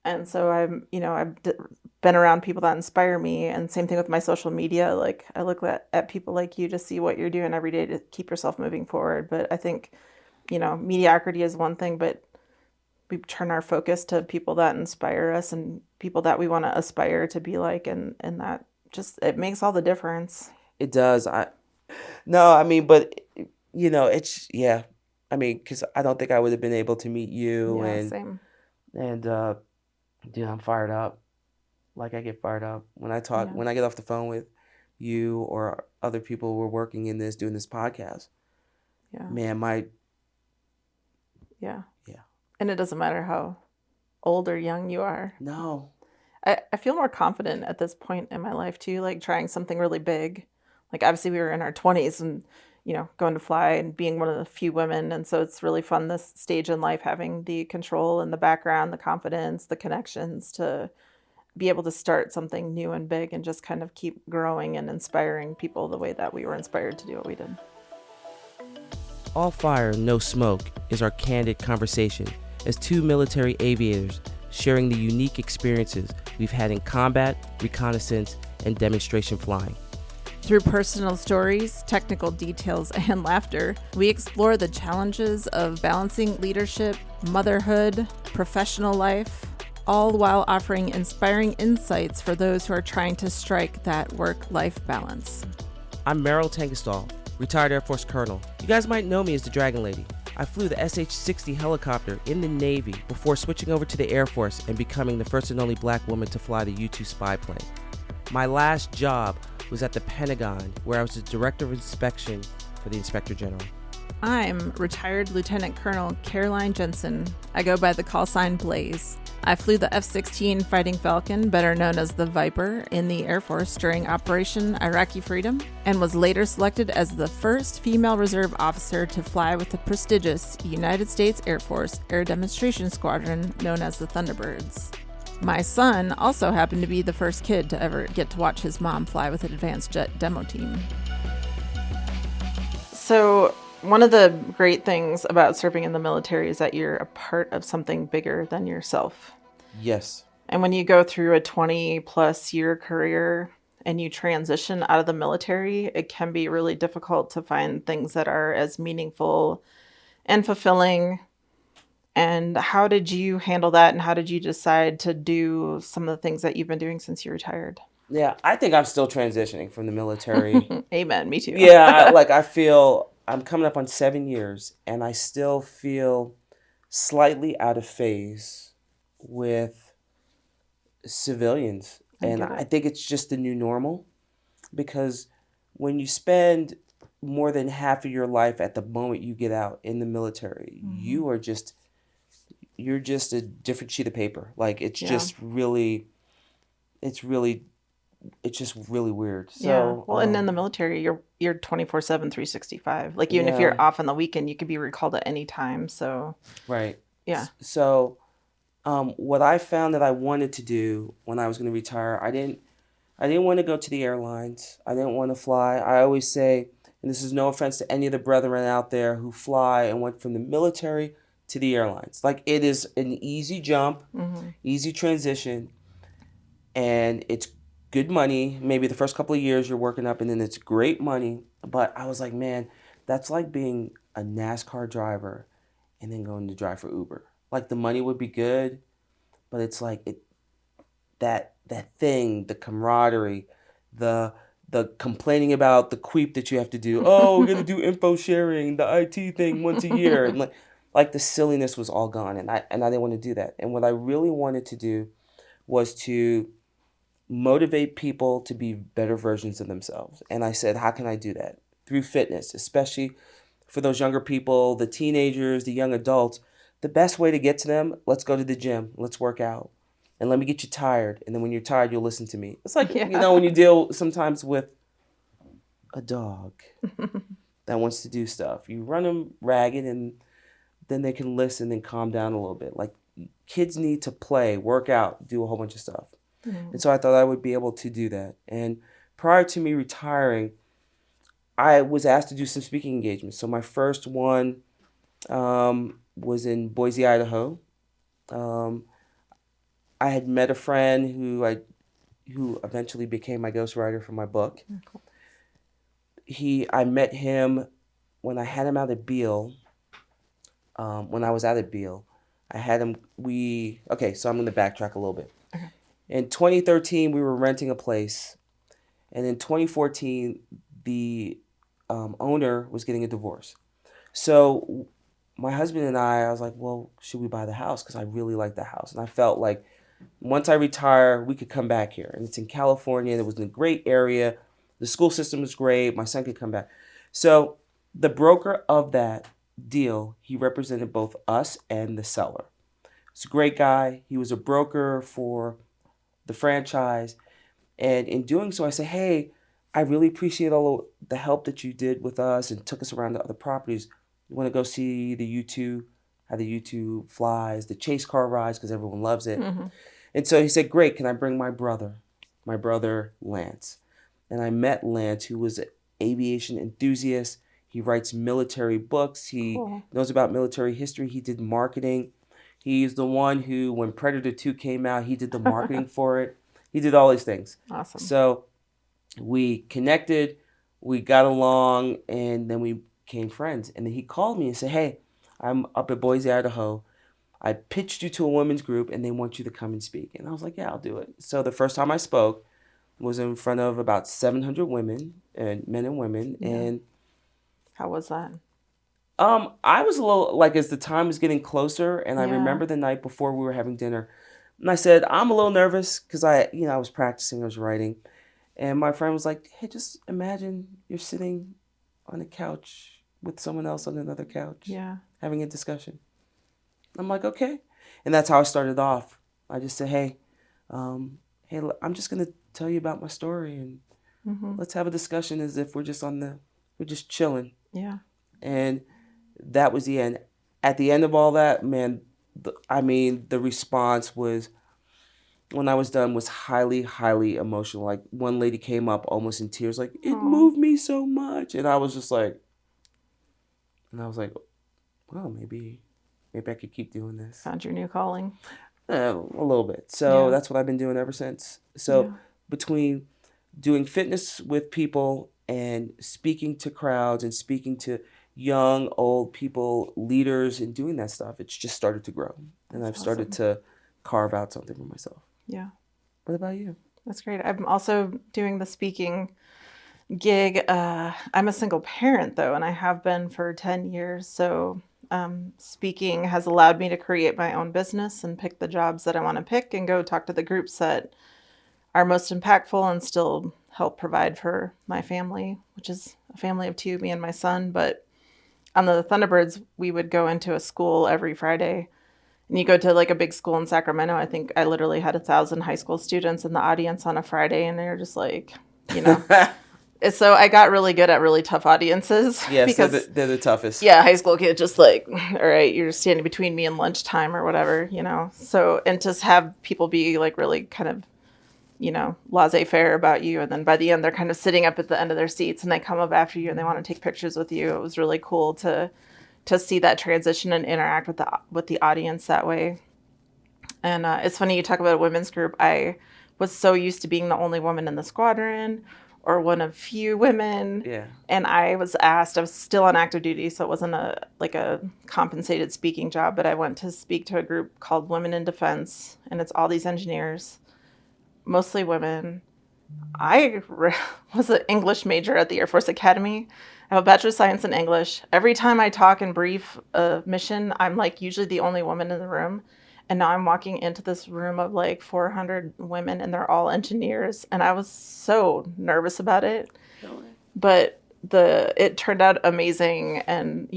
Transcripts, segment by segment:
And so I've been around people that inspire me, and same thing with my social media. Like I look at people like you to see what you're doing every day to keep yourself moving forward. But I think, mediocrity is one thing, but we turn our focus to people that inspire us and people that we want to aspire to be like, and that just it makes all the difference. It does. No, I mean, but it's yeah. I mean, because I don't think I would have been able to meet you Yeah, same. and dude, I'm fired up. Like I get fired up when Yeah. when I get off the phone with you or other people who are working in this, doing this podcast. Yeah. Man, my Yeah. yeah, And it doesn't matter how old or young you are. no, I feel more confident at this point in my life too, like trying something really big. Like obviously we were in our 20s and going to fly and being one of the few women, and so it's really fun this stage in life having the control and the background, the confidence, the connections to be able to start something new and big and just kind of keep growing and inspiring people the way that we were inspired to do what we did. all fire, no smoke is our candid conversation as two military aviators sharing the unique experiences we've had in combat, reconnaissance, and demonstration flying. Through personal stories, technical details, and laughter, we explore the challenges of balancing leadership, motherhood, professional life, all while offering inspiring insights for those who are trying to strike that work-life balance. I'm Meryl Tangestal, retired Air Force Colonel. You guys might know me as the Dragon Lady. I flew the SH-60 helicopter in the Navy before switching over to the Air Force and becoming the first and only black woman to fly the U-2 spy plane. My last job was at the Pentagon, where I was the Director of Inspection for the Inspector General. I'm retired Lieutenant Colonel Caroline Jensen. I go by the call sign Blaze. I flew the F-16 Fighting Falcon, better known as the Viper, in the Air Force during Operation Iraqi Freedom, and was later selected as the first female reserve officer to fly with the prestigious United States Air Force Air Demonstration Squadron, known as the Thunderbirds. My son also happened to be the first kid to ever get to watch his mom fly with an advanced jet demo team. So, one of the great things about serving in the military is that you're a part of something bigger than yourself. Yes. And when you go through a 20 plus year career and you transition out of the military, it can be really difficult to find things that are as meaningful and fulfilling. And how did you handle that? And how did you decide to do some of the things that you've been doing since you retired? Yeah, I think I'm still transitioning from the military. Amen. Me too. Yeah, I feel I'm coming up on 7 years, and I still feel slightly out of phase with civilians. I And get I it. think it's just the new normal because when you spend more than half of your life at the moment you get out in the military, Mm-hmm. you're just a different sheet of paper. Like Yeah. it's really it's just really weird. Yeah. So, Well, and in the military, you're 24/7, 365. Like even if yeah, you're off on the weekend, you could be recalled at any time. So, right. yeah. So, what I found that I wanted to do when I was going to retire, I didn't want to go to the airlines. I didn't want to fly. I always say, and this is no offense to any of the brethren out there who fly and went from the military to the airlines. Like it is an easy jump, Mm-hmm. easy transition, and it's good money. Maybe the first couple of years you're working up, and then it's great money. But I was like, man, that's like being a NASCAR driver and then going to drive for Uber. Like the money would be good, but it's like that thing, the camaraderie, the the complaining about the queep that you have to do. Oh, we're gonna do info sharing, the IT thing once a year, and like the silliness was all gone, and I didn't want to do that. And what I really wanted to do was to motivate people to be better versions of themselves. And I said, how can I do that? Through fitness, especially for those younger people, the teenagers, the young adults. The best way to get to them, let's go to the gym, let's work out. And let me get you tired. And then when you're tired, you'll listen to me. It's like, Yeah. when you deal sometimes with a dog that wants to do stuff, you run them ragged and then they can listen and calm down a little bit. Like kids need to play, work out, do a whole bunch of stuff. And Mm. so I thought I would be able to do that. And prior to me retiring, I was asked to do some speaking engagements. So my first one was in Boise, Idaho. Um, I had met a friend who eventually became my ghostwriter for my book. Cool. I met him when I had him out at Beale. When I was out at Beale, I had him. So I'm going to backtrack a little bit. Okay. In 2013, we were renting a place, and in 2014, the owner was getting a divorce. So my husband and I was like, well, should we buy the house? Because I really like the house, and I felt like once I retire, we could come back here. And it's in California, and it was in a great area. The school system was great. My son could come back. So the broker of that deal, he represented both us and the seller. He's a great guy. He was a broker for the franchise. And in doing so, I said, hey, I really appreciate all the help that you did with us and took us around to other properties. You want to go see the U2, how the U2 flies, the chase car rides, because everyone loves it. Mm-hmm. And so he said, great, can I bring my brother Lance? And I met Lance, who was an aviation enthusiast. He writes military books. He knows about military history. He did marketing. He's the one who, when Predator 2 came out, he did the marketing for it. He did all these things. Awesome. So we connected, we got along, and then we became friends. And then he called me and said, hey, I'm up at Boise, Idaho. I pitched you to a women's group, and they want you to come and speak. And I was like, yeah, I'll do it. So the first time I spoke was in front of about 700 women, and men and women. Yeah. And how was that? I was a little, like, as the time was getting closer, and I Yeah. remember the night before we were having dinner, and I said, I'm a little nervous because I was practicing, I was writing. And my friend was like, hey, just imagine you're sitting on a couch with someone else on another couch, Yeah. having a discussion. I'm like, okay. And that's how I started off. I just said, hey, I'm just going to tell you about my story, and let's have a discussion as if we're just chilling. Yeah. And that was the end. At the end of all that, man, the response was, when I was done, was highly, highly emotional. Like, one lady came up almost in tears, like, it moved me so much. And I was like, well, maybe I could keep doing this. Found your new calling. A little bit. So that's what I've been doing ever since. So between doing fitness with people and speaking to crowds and speaking to young, old people, leaders, and doing that stuff, it's just started to grow. And I've started to carve out something for myself. Yeah. What about you? That's great. I'm also doing the speaking gig. I'm a single parent, though, and I have been for 10 years. So speaking has allowed me to create my own business and pick the jobs that I want to pick and go talk to the groups that are most impactful and still help provide for my family, which is a family of 2, me and my son. But on the Thunderbirds, we would go into a school every Friday. And you go to like a big school in Sacramento. I think I literally had 1,000 high school students in the audience on a Friday, and they're just like, So I got really good at really tough audiences. Yes, because they're the toughest. Yeah, high school kid just like, all right, you're standing between me and lunchtime or whatever, So, and just have people be like really kind of, laissez-faire about you. And then by the end, they're kind of sitting up at the end of their seats and they come up after you and they want to take pictures with you. It was really cool to see that transition and interact with the audience that way. And it's funny you talk about a women's group. I was so used to being the only woman in the squadron or one of few women. Yeah. And I was asked, I was still on active duty, so it wasn't a compensated speaking job, but I went to speak to a group called Women in Defense, and it's all these engineers, mostly women. I was an English major at the Air Force Academy. I have a Bachelor of Science in English. Every time I talk and brief a mission, I'm like usually the only woman in the room. And now I'm walking into this room of like 400 women and they're all engineers. And I was so nervous about it. But it turned out amazing, and,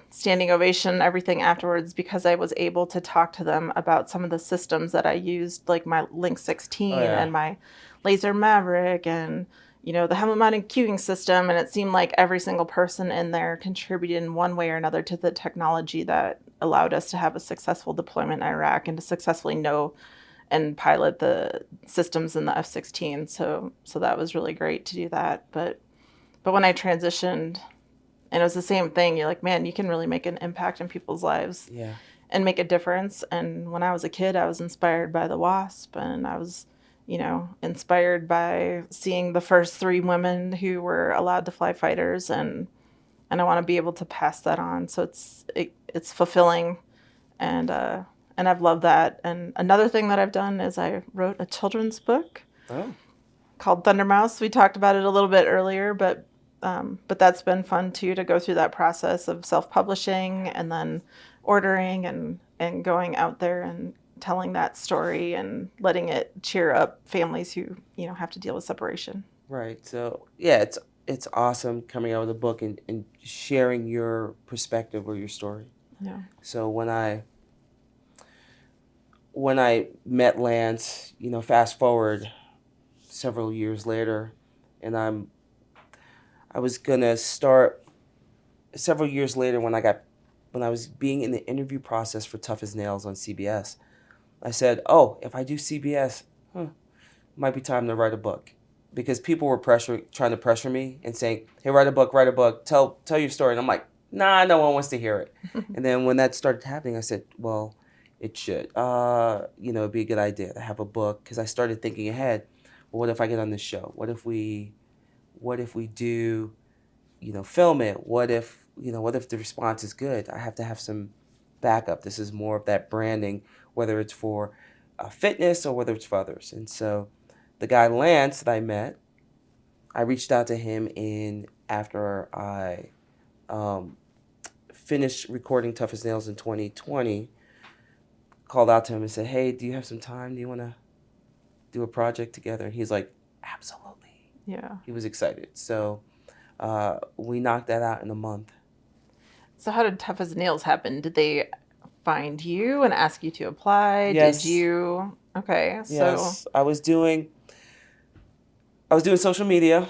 standing ovation, everything afterwards, because I was able to talk to them about some of the systems that I used, like my Link 16 and my Laser Maverick and, the helmet-mounted queuing system. And it seemed like every single person in there contributed in one way or another to the technology that allowed us to have a successful deployment in Iraq and to successfully know and pilot the systems in the F-16. So that was really great to do that. But when I transitioned, and it was the same thing, you're like, man, you can really make an impact in people's lives. Yeah. and make a difference. And when I was a kid, I was inspired by the WASP, and I was, inspired by seeing the first 3 women who were allowed to fly fighters, and I want to be able to pass that on. So it's fulfilling, and I've loved that. And another thing that I've done is I wrote a children's book called Thunder Mouse. We talked about it a little bit earlier, but that's been fun too, to go through that process of self-publishing and then ordering and going out there and telling that story and letting it cheer up families who have to deal with separation. Right. So yeah, it's awesome coming out with a book and sharing your perspective or your story. Yeah. So when I met Lance, fast forward several years later, and I was gonna start several years later when I was being in the interview process for Tough as Nails on CBS. I said, "Oh, if I do CBS, might be time to write a book," because people were trying to pressure me and saying, "Hey, write a book, tell your story." And I'm like, "Nah, no one wants to hear it." And then when that started happening, I said, "Well, it should. It'd be a good idea to have a book," because I started thinking ahead. Well, what if I get on this show? What if we do, film it? What if the response is good? I have to have some backup. This is more of that branding, whether it's for fitness or whether it's for others. And so the guy Lance that I met, I reached out to him after I finished recording Tough as Nails in 2020, called out to him and said, "Hey, do you have some time? Do you want to do a project together?" And he's like, "Absolutely." Yeah. He was excited. So we knocked that out in a month. So how did Tough as Nails happen? Did they find you and ask you to apply? Yes. Did you? Okay. So Yes, I was doing social media,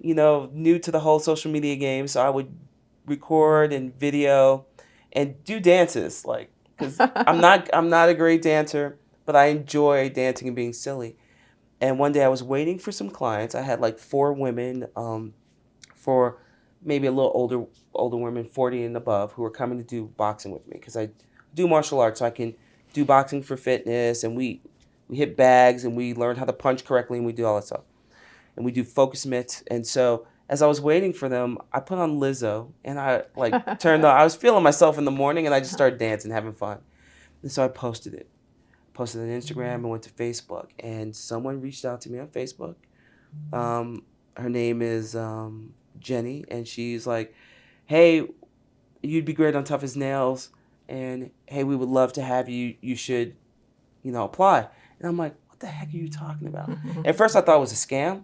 new to the whole social media game. So I would record and video and do dances, like, because I'm not a great dancer, but I enjoy dancing and being silly. And one day I was waiting for some clients. I had like 4 women, for maybe a little older women, 40 and above, who were coming to do boxing with me, because I do martial arts, so I can do boxing for fitness, and we hit bags and we learn how to punch correctly and we do all that stuff. And we do focus mitts. And so as I was waiting for them, I put on Lizzo and I turned on. I was feeling myself in the morning and I just started dancing, having fun. And so I posted it. Posted on Instagram and went to Facebook. And someone reached out to me on Facebook. Her name is Jenny, and she's like, "Hey, you'd be great on Tough as Nails, and hey, we would love to have you. You should, apply." And I'm like, "What the heck are you talking about?" At first I thought it was a scam.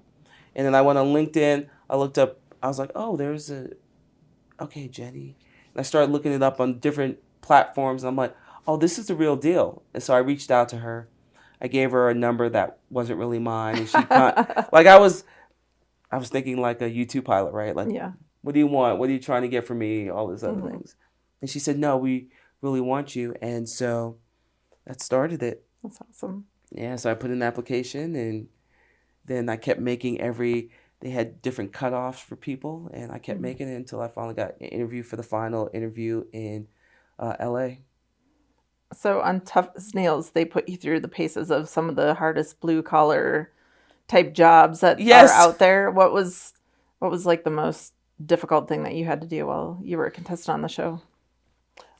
And then I went on LinkedIn, I looked up, I was like, "Oh, okay, Jenny." And I started looking it up on different platforms, and I'm like, "Oh, this is the real deal." And so I reached out to her. I gave her a number that wasn't really mine, and I was thinking like a YouTube pilot, right? Like, yeah. "What do you want? What are you trying to get from me?" All these other things. And she said, "No, we really want you." And so that started it. That's awesome. Yeah, so I put in an application, and then I kept making they had different cutoffs for people, and I kept making it until I finally got an interview for the final interview in LA. So on Tough as Nails, they put you through the paces of some of the hardest blue collar type jobs that Yes. are out there. What was like the most difficult thing that you had to do while you were a contestant on the show?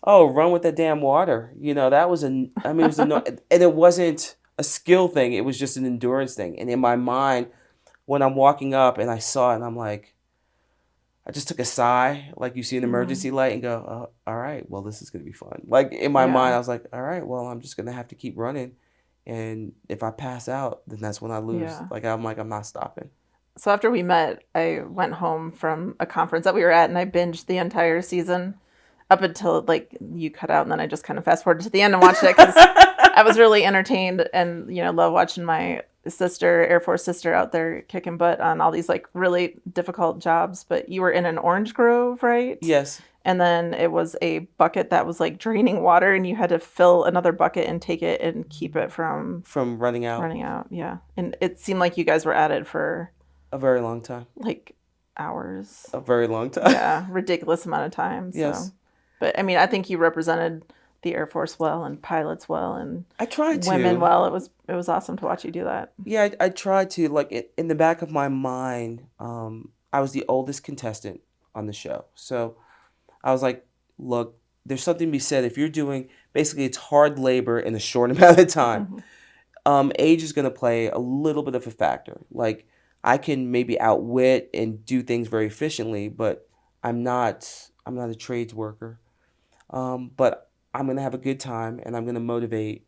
Oh, run with that damn water. That was it was and it wasn't a skill thing. It was just an endurance thing. And in my mind, when I'm walking up and I saw it, and I'm like, I just took a sigh, like you see an emergency light, and go, "Oh, all right, well, this is going to be fun." Like in my mind, I was like, "All right, well, I'm just going to have to keep running. And if I pass out, then that's when I lose." Yeah. Like, I'm not stopping. So after we met, I went home from a conference that we were at, and I binged the entire season up until like you cut out, and then I just kind of fast forwarded to the end and watched it because I was really entertained and love watching my Air Force sister out there kicking butt on all these like really difficult jobs. But you were in an orange grove, right? Yes. And then it was a bucket that was like draining water, and you had to fill another bucket and take it and keep it from running out. Running out, yeah. And it seemed like you guys were at it for a very long time. Like hours. A very long time. Yeah, ridiculous amount of time. So. Yes. But I mean, I think you represented the Air Force well and pilots well and I try women to. well. It was awesome to watch you do that. Yeah, I try to. Like in the back of my mind, I was the oldest contestant on the show. So I was like, look, there's something to be said. If you're doing, basically, it's hard labor in a short amount of time. Hmm. Age is going to play a little bit of a factor. Like I can maybe outwit and do things very efficiently, but I'm not a trades worker. But I'm going to have a good time and I'm going to motivate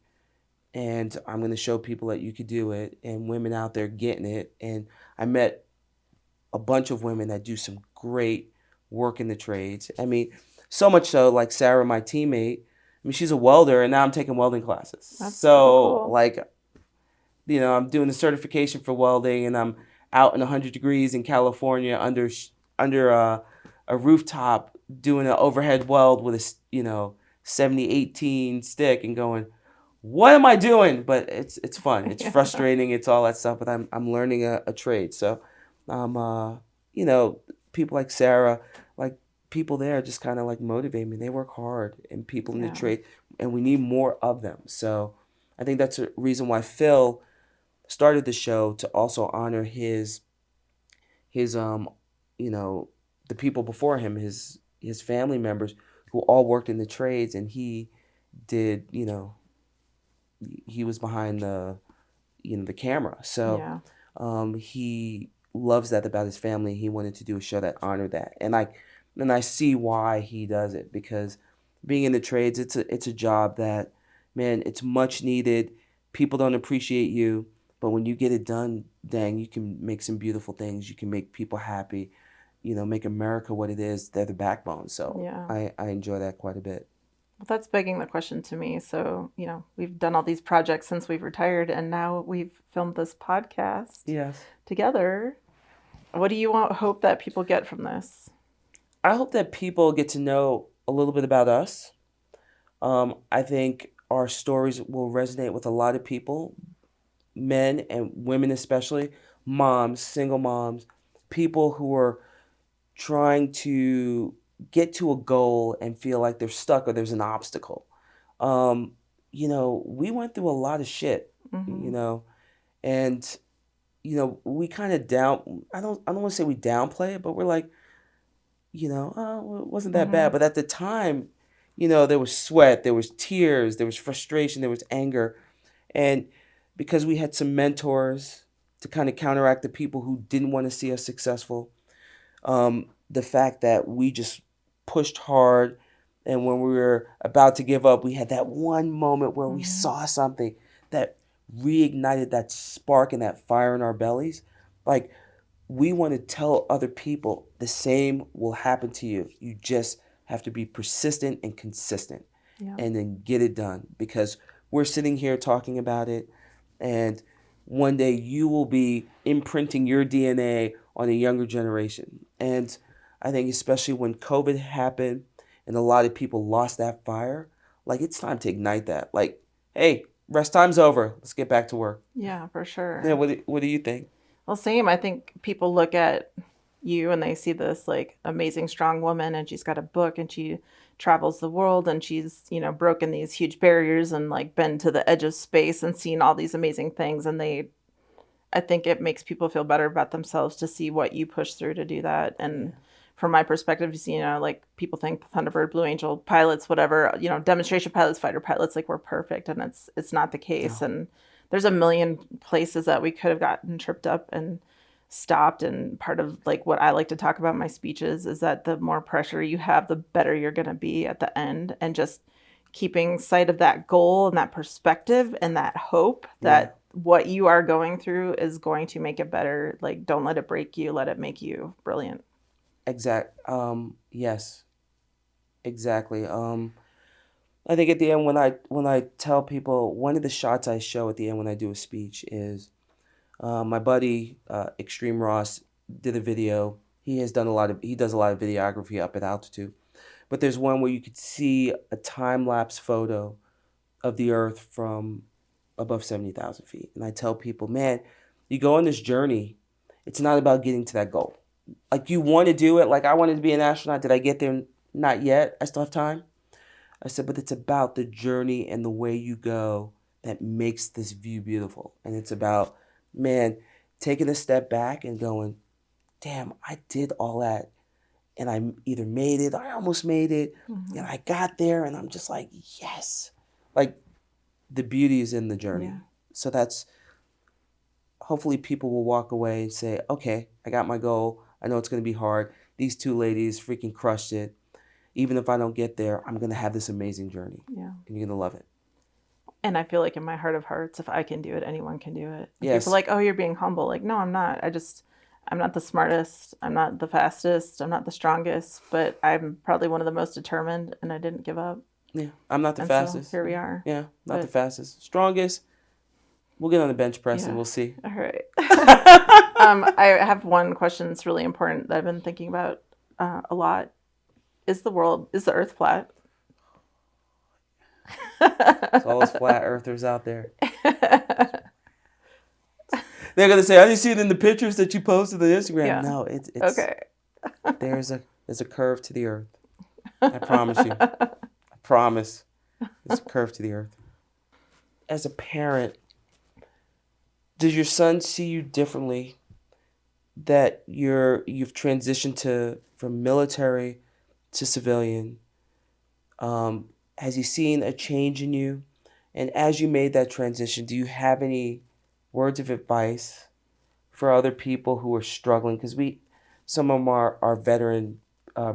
and I'm going to show people that you could do it and women out there getting it. And I met a bunch of women that do some great work in the trades. I mean, so much so, like Sarah, my teammate. I mean, she's a welder, and now I'm taking welding classes. That's so So, cool. like, I'm doing the certification for welding, and I'm out in 100 degrees in California under a rooftop doing an overhead weld with a 7018 stick, and going, what am I doing? But it's fun. It's Yeah. frustrating. It's all that stuff. But I'm learning a trade. So, you know, people like Sarah, like people there, just kind of like motivate me. They work hard, and people in the Yeah. trade, and we need more of them. So, I think that's a reason why Phil started the show to also honor his you know the people before him, his family members who all worked in the trades, and he did he was behind the camera. So Yeah. he loves that about his family. He wanted to do a show that honored that, and I see why he does it, because being in the trades, it's a job that, man, it's much needed. People don't appreciate you, but when you get it done, dang, you can make some beautiful things. You can make people happy. Make America what it is. They're the backbone. So Yeah. I enjoy that quite a bit. Well, that's begging the question to me. So, we've done all these projects since we've retired, and now we've filmed this podcast Yes. together. What do you hope that people get from this? I hope that people get to know a little bit about us. I think our stories will resonate with a lot of people, men and women especially, moms, single moms, people who are trying to get to a goal and feel like they're stuck or there's an obstacle. Um, we went through a lot of shit, Mm-hmm. you know, and we kind of I don't want to say we downplay it, but we're like, oh, it wasn't that Mm-hmm. bad. But at the time, there was sweat, there was tears, there was frustration, there was anger. And because we had some mentors to kind of counteract the people who didn't want to see us successful, the fact that we just pushed hard. And when we were about to give up, we had that one moment where we Mm-hmm. saw something that reignited that spark and that fire in our bellies. Like, we want to tell other people the same will happen to you. You just have to be persistent and consistent Yeah. and then get it done, because we're sitting here talking about it, and one day you will be imprinting your DNA on a younger generation. And I think especially when COVID happened and a lot of people lost that fire, like, it's time to ignite that. Like, hey, rest time's over. Let's get back to work. Yeah, for Yeah, sure. what do you think? Well, same. I think people look at you and they see this like amazing, strong woman, and she's got a book and she travels the world and she's, broken these huge barriers and like been to the edge of space and seen all these amazing things. And I think it makes people feel better about themselves to see what you push through to do that. Yeah. And from my perspective, like people think Thunderbird, Blue Angel pilots, whatever, demonstration pilots, fighter pilots, like we're perfect, and it's not the case. No. And there's a million places that we could have gotten tripped up and stopped. And part of like what I like to talk about in my speeches is that the more pressure you have, the better you're going to be at the end. And just keeping sight of that goal and that perspective and that hope Yeah. that what you are going through is going to make it better. Like, don't let it break you, let it make you brilliant. Yes, exactly. I think at the end, when I tell people, one of the shots I show at the end when I do a speech is, my buddy Extreme Ross did a video. He does a lot of videography up at altitude, but there's one where you could see a time lapse photo of the Earth from above 70,000 feet, and I tell people, man, you go on this journey. It's not about getting to that goal. Like, you want to do it. Like, I wanted to be an astronaut. Did I get there? Not yet. I still have time. I said, but it's about the journey and the way you go that makes this view beautiful. And it's about, man, taking a step back and going, damn, I did all that. And I either made it, I almost made it, Mm-hmm. and I got there, and I'm just like, yes. Like, the beauty is in the journey. Yeah. So that's, hopefully people will walk away and say, okay, I got my goal. I know it's going to be hard. These two ladies freaking crushed it. Even if I don't get there, I'm going to have this amazing journey. Yeah. And you're going to love it. And I feel like in my heart of hearts, if I can do it, anyone can do it. And Yes. people are like, oh, you're being humble. Like, no, I'm not. I'm not the smartest. I'm not the fastest. I'm not the strongest, but I'm probably one of the most determined, and I didn't give up. Yeah, I'm not the And fastest. so here we are. Yeah, not the But- fastest. Strongest. We'll get on the bench press and Yeah. we'll see. All right. I have one question that's really important that I've been thinking about a lot. Is the Earth flat? It's all those flat earthers out there. They're gonna say, "I didn't see it in the pictures that you posted on Instagram." Yeah. No, it's Okay. there's a curve to the earth. I promise you. I promise. There's a curve to the earth. As a parent, does your son see you differently? That you've transitioned from military to civilian. Has he seen a change in you? And as you made that transition, do you have any words of advice for other people who are struggling? Because some of our veteran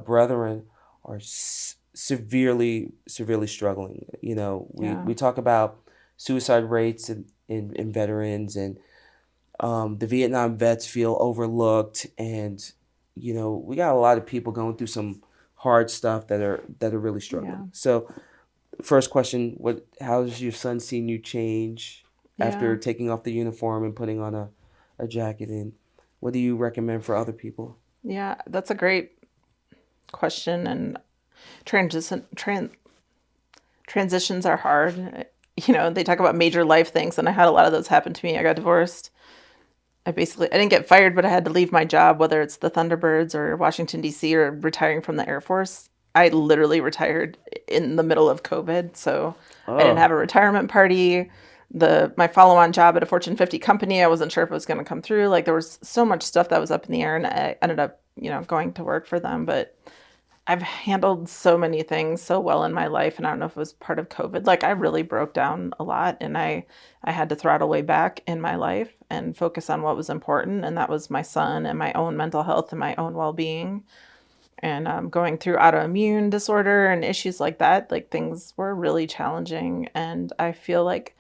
brethren are severely struggling. You know, we talk about suicide rates in veterans, and the Vietnam vets feel overlooked, and you know, we got a lot of people going through some hard stuff that are really struggling. Yeah. So, first question: how has your son seen you change after taking off the uniform and putting on a jacket? And what do you recommend for other people? Yeah, that's a great question. And transitions are hard. You know, they talk about major life things, and I had a lot of those happen to me. I got divorced. I didn't get fired, but I had to leave my job, whether it's the Thunderbirds or Washington, D.C., or retiring from the Air Force. I literally retired in the middle of COVID, so I didn't have a retirement party. My follow-on job at a Fortune 50 company, I wasn't sure if it was going to come through. Like, there was so much stuff that was up in the air, and I ended up, going to work for them. But I've handled so many things so well in my life, and I don't know if it was part of COVID. Like, I really broke down a lot, and I had to throttle way back in my life and focus on what was important, and that was my son and my own mental health and my own well-being. And going through autoimmune disorder and issues like that, like, things were really challenging. And I feel like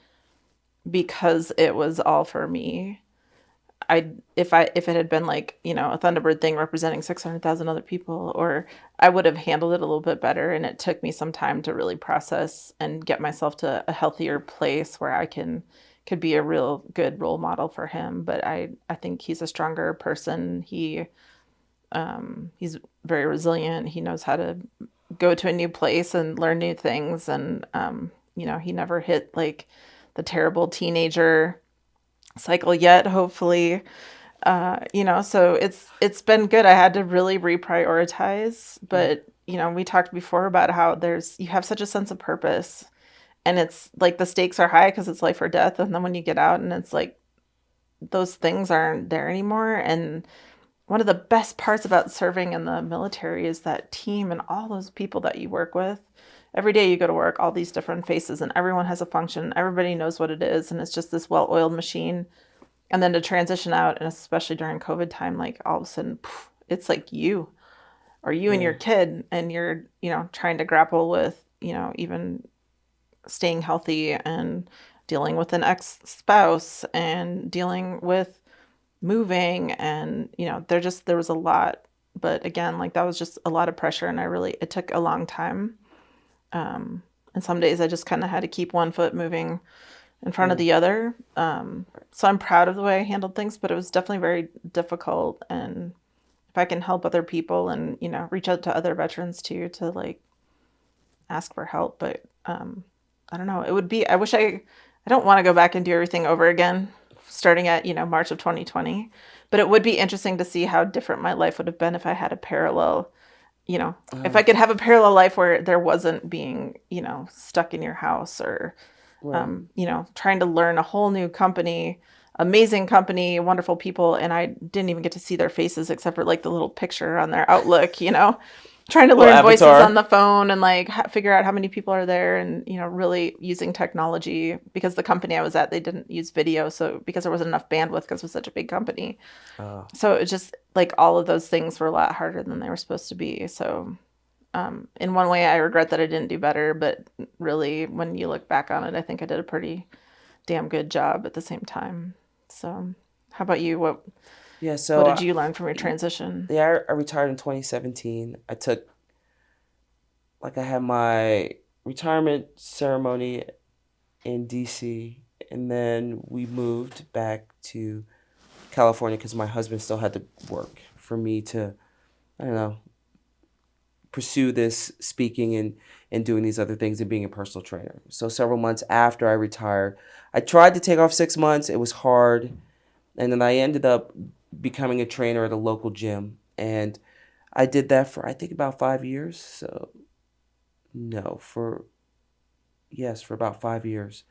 because it was all for me, if it had been like, a Thunderbird thing representing 600,000 other people, or I would have handled it a little bit better. And it took me some time to really process and get myself to a healthier place where I could be a real good role model for him. But I think he's a stronger person. He's very resilient. He knows how to go to a new place and learn new things. And, he never hit like the terrible teenager cycle yet, hopefully. So it's been good. I had to really reprioritize, but we talked before about how you have such a sense of purpose, and it's like the stakes are high because it's life or death. And then when you get out, and it's like those things aren't there anymore. And one of the best parts about serving in the military is that team and all those people that you work with. Every day you go to work, all these different faces, and everyone has a function. Everybody knows what it is, and it's just this well-oiled machine. And then to transition out, and especially during COVID time, like, all of a sudden, it's like you and your kid, and you're, trying to grapple with, even staying healthy and dealing with an ex-spouse and dealing with moving, and there was a lot. But again, like, that was just a lot of pressure, and it took a long time. And some days I just kind of had to keep one foot moving in front of the other. So I'm proud of the way I handled things, but it was definitely very difficult. And if I can help other people and, reach out to other veterans too, to like ask for help. But I don't know, I don't want to go back and do everything over again, starting at, March of 2020. But it would be interesting to see how different my life would have been if I had a parallel, you know, if I could have a parallel life where there wasn't being, you know, stuck in your house or, Right. you know, trying to learn a whole new company, amazing company, wonderful people, and I didn't even get to see their faces except for like the little picture on their Outlook, you know, trying to Little learn voices on avatar. the phone and like figure out how many people are there and, you know, really using technology because the company I was at, they didn't use video. So because there wasn't enough bandwidth because it was such a big company. So it just like all of those things were a lot harder than they were supposed to be. So in one way, I regret that I didn't do better, but really, when you look back on it, I think I did a pretty damn good job at the same time. So, how about you? Yeah. What So did you learn from your transition? yeah, I retired in 2017. I had my retirement ceremony in DC, and then we moved back to California because my husband still had to work for me to, I don't know, pursue this speaking and doing these other things and being a personal trainer. So several months after I retired, I tried to take off 6 months. It was hard. And then I ended up becoming a trainer at a local gym. And I did that for, I think, about 5 years. So, no, for about 5 years.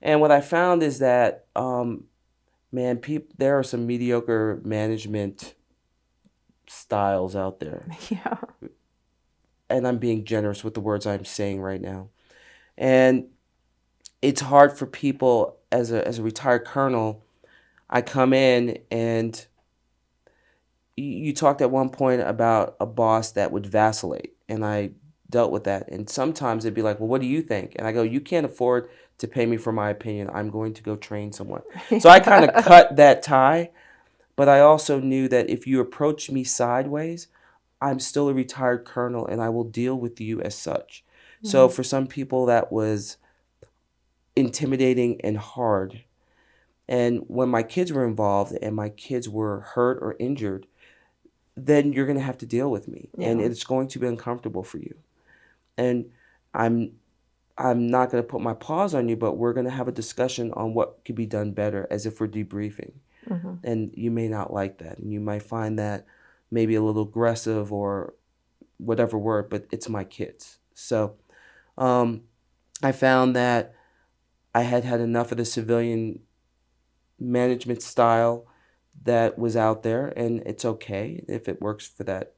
And what I found is that, man, there are some mediocre management styles out there. Yeah. And I'm being generous with the words I'm saying right now. And it's hard for people as a retired colonel. I come in and you talked at one point about a boss that would vacillate, and I dealt with that. And sometimes it'd be like, well, what do you think? And I go, you can't afford to pay me for my opinion. I'm going to go train someone. So I kind of cut that tie, but I also knew that if you approach me sideways, I'm still a retired colonel and I will deal with you as such. So for some people, that was intimidating and hard. And when my kids were involved and my kids were hurt or injured, then you're going to have to deal with me, and Yeah. it's going to be uncomfortable for you. And I'm I'm not going to put my paws on you, but we're going to have a discussion on what could be done better, as if we're debriefing. And you may not like that, and you might find that maybe a little aggressive or whatever word, but it's my kids. So I found that I had had enough of the civilian management style that was out there, and it's okay if it works for that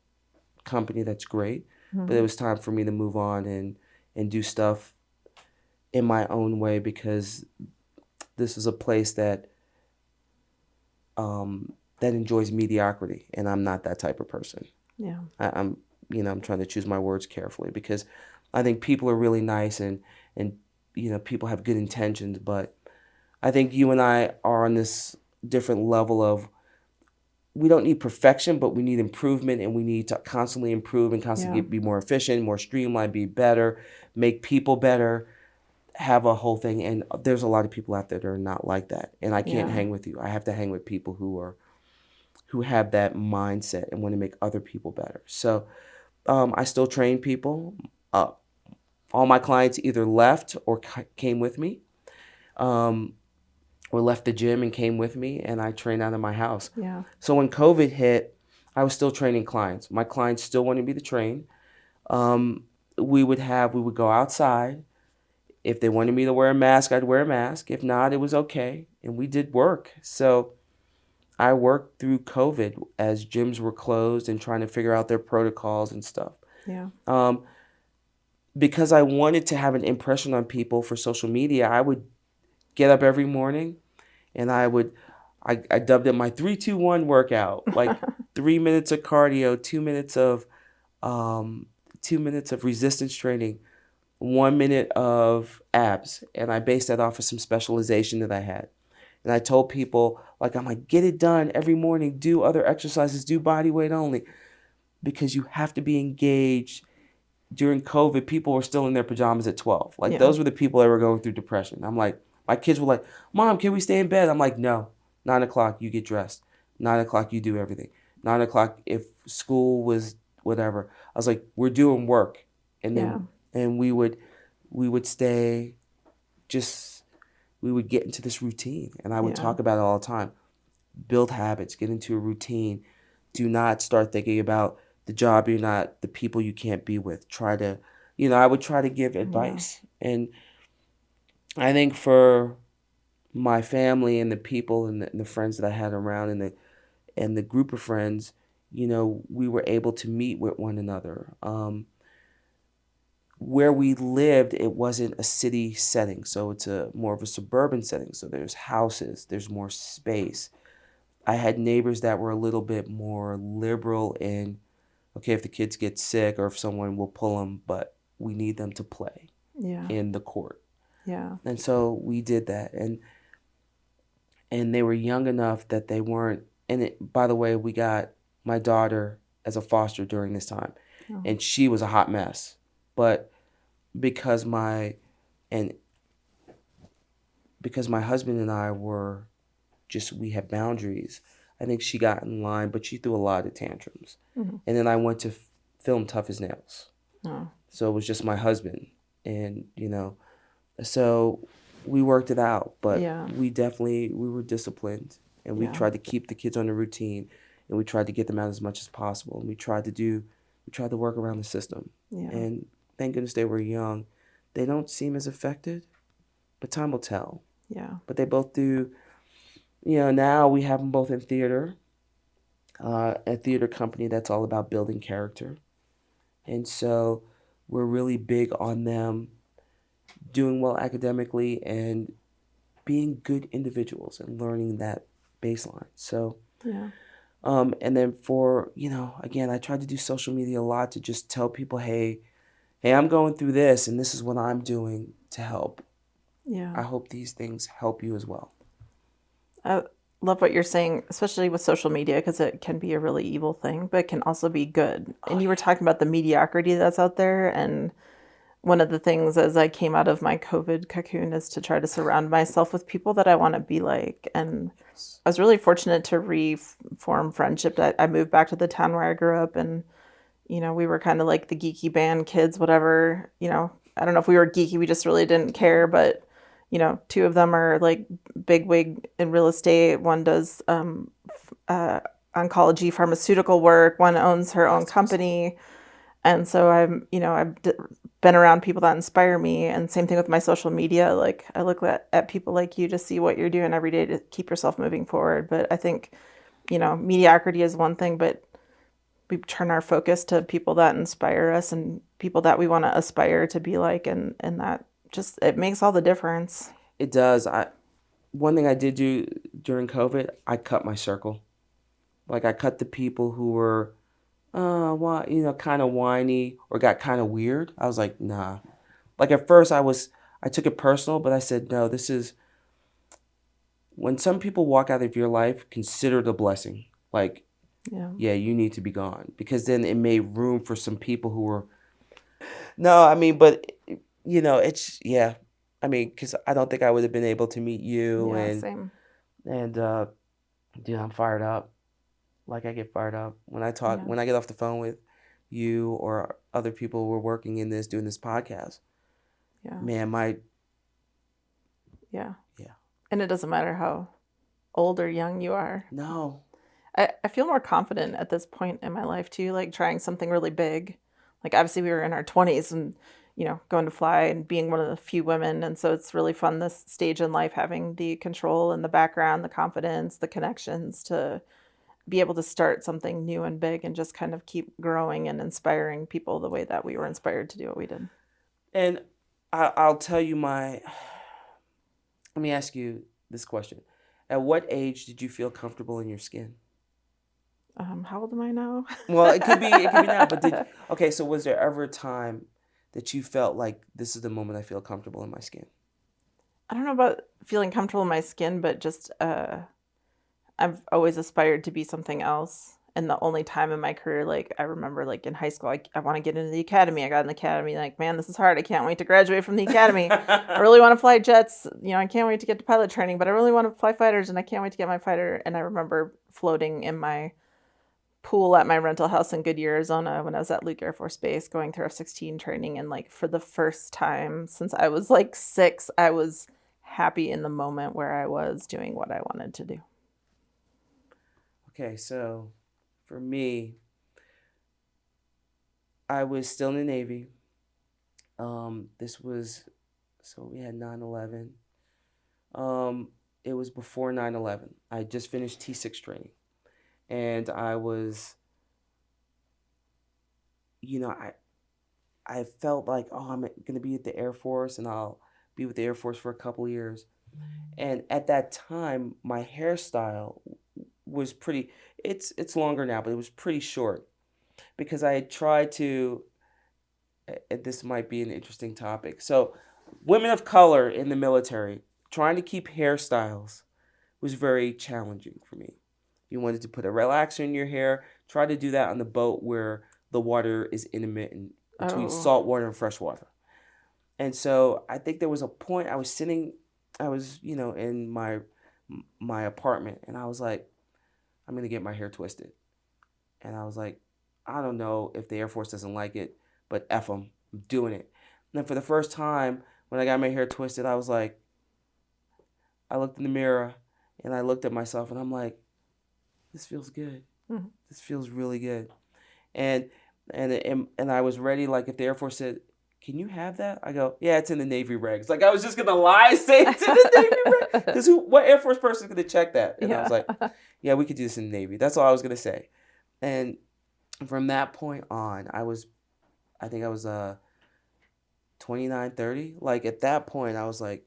company. That's great, but it was time for me to move on and do stuff in my own way, because this is a place that enjoys mediocrity, and I'm not that type of person. Yeah. I'm trying to choose my words carefully, because I think people are really nice, and people have good intentions, but I think you and I are on this different level of, we don't need perfection, but we need improvement, and we need to constantly improve and constantly Yeah. be more efficient, more streamlined, be better, make people better, have a whole thing. And there's a lot of people out there that are not like that, and I can't Yeah. hang with you. I have to hang with people who have that mindset and want to make other people better. So I still train people. All my clients either left or came with me, or left the gym and came with me, and I train out of my house. Yeah. So when COVID hit, I was still training clients. My clients still wanted me to train. We would go outside. If they wanted me to wear a mask, I'd wear a mask. If not, it was okay, and we did work. So I worked through COVID as gyms were closed and trying to figure out their protocols and stuff. Yeah. Because I wanted to have an impression on people for social media, I would get up every morning, and I dubbed it my 3-2-1 workout. Like 3 minutes of cardio, 2 minutes of resistance training, 1 minute of abs. And I based that off of some specialization that I had. And I told people, I'm like, get it done every morning, do other exercises, do body weight only, because you have to be engaged. During COVID, people were still in their pajamas at 12. Like, Yeah. those were the people that were going through depression. I'm like, my kids were like, Mom, can we stay in bed? I'm like, no. 9 o'clock, you get dressed. 9 o'clock, you do everything. 9 o'clock, if school was whatever. I was like, we're doing work. And Yeah. then we would stay, just, we would get into this routine. And I would Yeah. talk about it all the time. Build habits, get into a routine. Do not start thinking about the job you're not, the people you can't be with. Try to, I would try to give Yeah. advice. And I think for my family and the people and the friends that I had around and the group of friends, we were able to meet with one another. Where we lived, it wasn't a city setting, so it's a more of a suburban setting. So there's houses, there's more space. I had neighbors that were a little bit more liberal in, okay, if the kids get sick or if someone will pull them, but we need them to play Yeah. in the court. Yeah. And so we did that. And they were young enough that they weren't, and by the way, we got my daughter as a foster during this time, Oh. and she was a hot mess. But because my and because my husband and I were just, we had boundaries, I think she got in line, but she threw a lot of tantrums. Mm-hmm. And then I went to film Tough as Nails. Oh. So it was just my husband. And, so we worked it out, but Yeah. we were disciplined, and we Yeah. tried to keep the kids on a routine, and we tried to get them out as much as possible. And we tried to work around the system. Yeah. And thank goodness they were young. They don't seem as affected, but time will tell. Yeah. But they both do. Now we have them both in theater, a theater company that's all about building character. And so we're really big on them doing well academically and being good individuals and learning that baseline. So, Yeah. and then for, again, I tried to do social media a lot to just tell people, hey, I'm going through this and this is what I'm doing to help. Yeah. I hope these things help you as well. I love what you're saying, especially with social media, because it can be a really evil thing, but it can also be good. And you were talking about the mediocrity that's out there. And one of the things as I came out of my COVID cocoon is to try to surround myself with people that I want to be like. And I was really fortunate to reform friendship. I moved back to the town where I grew up, and we were kind of like the geeky band kids, whatever. I don't know if we were geeky, we just really didn't care. But two of them are like bigwig in real estate. One does oncology pharmaceutical work. One owns her own company. And so I've been around people that inspire me. And same thing with my social media. Like I look at people like you to see what you're doing every day to keep yourself moving forward. But I think, mediocrity is one thing, but we turn our focus to people that inspire us and people that we want to aspire to be like. And that just, it makes all the difference. It does. One thing I did do during COVID, I cut my circle. Like I cut the people who were, kind of whiny or got kind of weird. I was like, nah. Like at first I took it personal, but I said, no, this is, when some people walk out of your life, consider it a blessing. Like, yeah, you need to be gone, because then it made room for some people who were, no, I mean, but it's, yeah. I mean, because I don't think I would have been able to meet you Yeah, same. and dude, I'm fired up. Like I get fired up when I talk, Yeah. when I get off the phone with you or other people who are working in this, doing this podcast. Yeah. Man, Yeah. yeah. And it doesn't matter how old or young you are. No. I feel more confident at this point in my life too, like trying something really big. Like obviously we were in our 20s and, going to fly and being one of the few women. And so it's really fun this stage in life, having the control and the background, the confidence, the connections to be able to start something new and big and just kind of keep growing and inspiring people the way that we were inspired to do what we did. And I'll tell you let me ask you this question. At what age did you feel comfortable in your skin? How old am I now? Well, it could be now, but okay, so was there ever a time that you felt like this is the moment I feel comfortable in my skin? I don't know about feeling comfortable in my skin, but just I've always aspired to be something else. And the only time in my career, like I remember like in high school, I want to get into the academy. I got in the academy, like, man, this is hard. I can't wait to graduate from the academy. I really want to fly jets. I can't wait to get to pilot training, but I really want to fly fighters and I can't wait to get my fighter. And I remember floating in my pool at my rental house in Goodyear, Arizona when I was at Luke Air Force Base going through F-16 training. And like for the first time since I was like 6, I was happy in the moment where I was doing what I wanted to do. Okay, so for me, I was still in the Navy. This was, so we had 9/11. Um, it was before 9/11. I just finished T6 training. And I was, you know, I felt like, oh, I'm going to be at the Air Force and I'll be with the Air Force for a couple of years. And at that time, my hairstyle was pretty, it's longer now, but it was pretty short because I had tried to, and this might be an interesting topic. So, women of color in the military, trying to keep hairstyles was very challenging for me. You wanted to put a relaxer in your hair, try to do that on the boat where the water is intermittent between Oh, salt water and fresh water. And so I think there was a point I was sitting, I was, in my apartment and I was like, I'm going to get my hair twisted. And I was like, I don't know if the Air Force doesn't like it, but F them, I'm doing it. And then for the first time, when I got my hair twisted, I was like, I looked in the mirror and I looked at myself and I'm like, this feels good. mhm. This feels really good. And and I was ready. Like if the Air Force said, "Can you have that?" I go, "Yeah, it's in the Navy regs." Like I was just gonna lie, say it's in the Navy regs, because what Air Force person is gonna check that? And I was Yeah. like, "Yeah, we could do this in the Navy." That's all I was gonna say. And from that point on, I think I was 29, 30. Like at that point, I was like,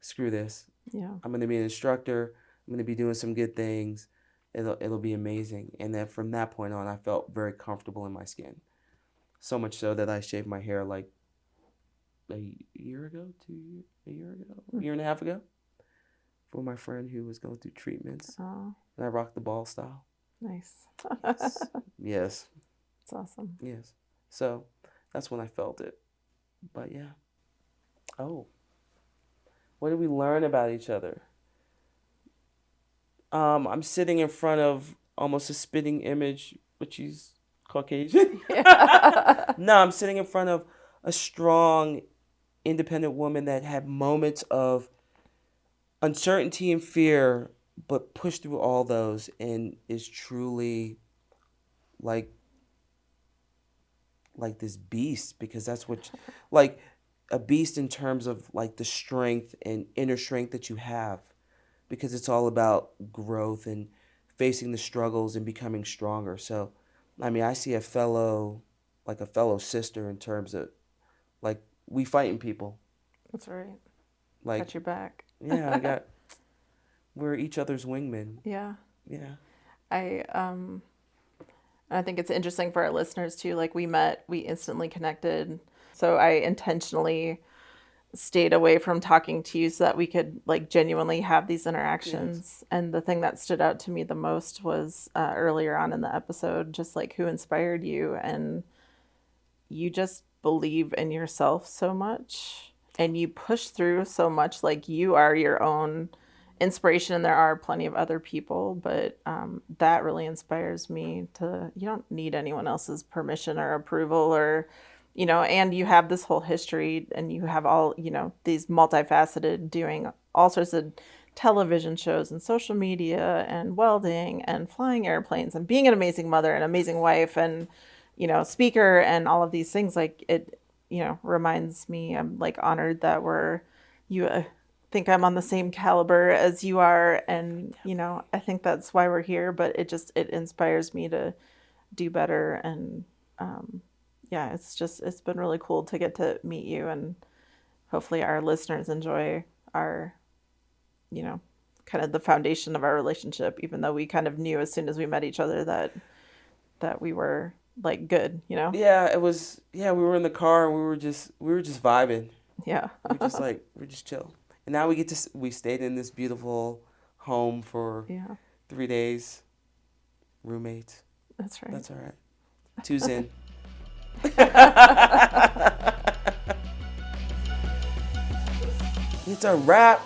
screw this. Yeah. I'm gonna be an instructor. I'm gonna be doing some good things. It'll be amazing. And then from that point on, I felt very comfortable in my skin. So much so that I shaved my hair like a year ago, a year ago, a year and a half ago, for my friend who was going through treatments. Oh, And I rocked the ball style. nice. Yes. Yes. It's awesome. Yes. So that's when I felt it. But yeah. Oh, what did we learn about each other? I'm sitting in front of almost a spitting image, but she's Caucasian. Yeah. No, I'm sitting in front of a strong, independent woman that had moments of uncertainty and fear, but pushed through all those and is truly like this beast, because that's what, like, a beast in terms of like the strength and inner strength that you have, because it's all about growth and facing the struggles and becoming stronger. So, I mean, I see a fellow sister in terms of like we fighting people. That's right. Like, Got your back. yeah, we're each other's wingmen. Yeah. Yeah. I I think it's interesting for our listeners too. Like we met, we instantly connected. So I intentionally stayed away from talking to you so that we could like genuinely have these Yes. interactions. And the thing that stood out to me the most was earlier on in the episode, just like who inspired you. And you just believe in yourself so much and you push through so much. Like you are your own inspiration, and there are plenty of other people, but that really inspires me to, you don't need anyone else's permission or approval or, and you have this whole history and you have all, these multifaceted doing all sorts of television shows and social media and welding and flying airplanes and being an amazing mother and amazing wife and speaker and all of these things. Like it, reminds me, I'm like honored that you think I'm on the same caliber as you are. And, I think that's why we're here, but it inspires me to do better. And, yeah, it's been really cool to get to meet you, and hopefully our listeners enjoy our, kind of the foundation of our relationship, even though we kind of knew as soon as we met each other that we were like good. Yeah, it was. Yeah, we were in the car and we were just vibing. Yeah. We're just chill. And now we stayed in this beautiful home for Yeah, 3 days. Roommates. that's right. That's all right. Two's in. It's a wrap.